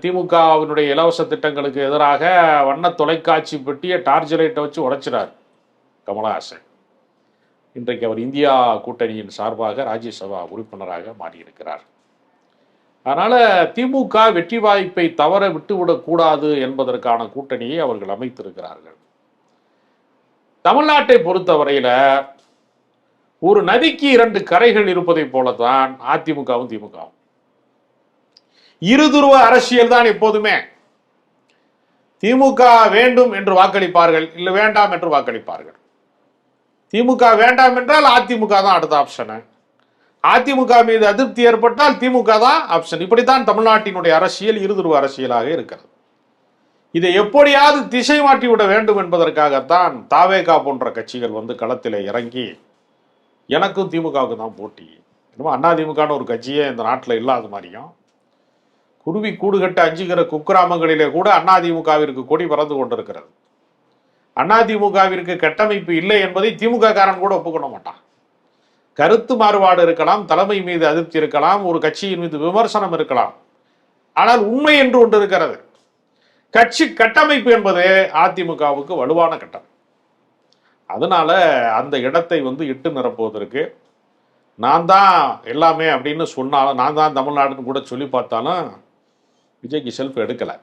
திமுகவினுடைய இலவச திட்டங்களுக்கு எதிராக வண்ண தொலைக்காட்சி பெட்டிய டார்ச் லைட்டை வச்சு உடைச்சிறார் கமலஹாசன். இன்றைக்கு அவர் இந்தியா கூட்டணியின் சார்பாக ராஜ்யசபா உறுப்பினராக மாறியிருக்கிறார். அதனால திமுக வெற்றி வாய்ப்பை தவற விட்டுவிடக்கூடாது என்பதற்கான கூட்டணியை அவர்கள் அமைத்திருக்கிறார்கள். தமிழ்நாட்டை பொறுத்தவரையில ஒரு நதிக்கு 2 கரைகள் இருப்பதை போலதான் அதிமுகவும் திமுகவும். இருதுருவ அரசியல் தான் எப்போதுமே. திமுக வேண்டும் என்று வாக்களிப்பார்கள், இல்லை வேண்டாம் என்று வாக்களிப்பார்கள். திமுக வேண்டாம் என்றால் அதிமுக தான் அடுத்த ஆப்ஷன். அதிமுக மீது அதிருப்தி ஏற்பட்டால் திமுக தான் ஆப்ஷன். இப்படித்தான் தமிழ்நாட்டினுடைய அரசியல் இருதுருவ அரசியலாக இருக்கிறது. இதை எப்படியாவது திசை மாற்றி விட வேண்டும் என்பதற்காகத்தான் தாவேகா போன்ற கட்சிகள் களத்தில் இறங்கி எனக்கும் திமுகவுக்கு தான் போட்டி. இன்னும் அதிமுகன்னு ஒரு கட்சியே இந்த நாட்டில் இல்லாத மாதிரியும், குருவி கூடுகட்ட அஞ்சுகிற குக்கிராமங்களிலே கூட அதிமுகவிற்கு கொடி பறந்து கொண்டிருக்கிறது. அதிமுகவிற்கு கட்டமைப்பு இல்லை என்பதை திமுக காரன் கூட ஒப்புக்கொள்ள மாட்டான். கருத்து மாறுபாடு இருக்கலாம், தலைமை மீது அதிருப்தி இருக்கலாம், ஒரு கட்சியின் மீது விமர்சனம் இருக்கலாம். ஆனால் உண்மை என்று ஒன்று இருக்கிறது. கட்சி கட்டமைப்பு என்பது அதிமுகவுக்கு வலுவான கட்டம். அதனால அந்த இடத்தை இட்டு நிரப்புவதற்கு நான் தான் எல்லாமே அப்படின்னு சொன்னாலும், நான் தான் தமிழ்நாடுன்னு கூட சொல்லி பார்த்தாலும் விஜய்க்கு செல்ஃப் எடுக்கலை.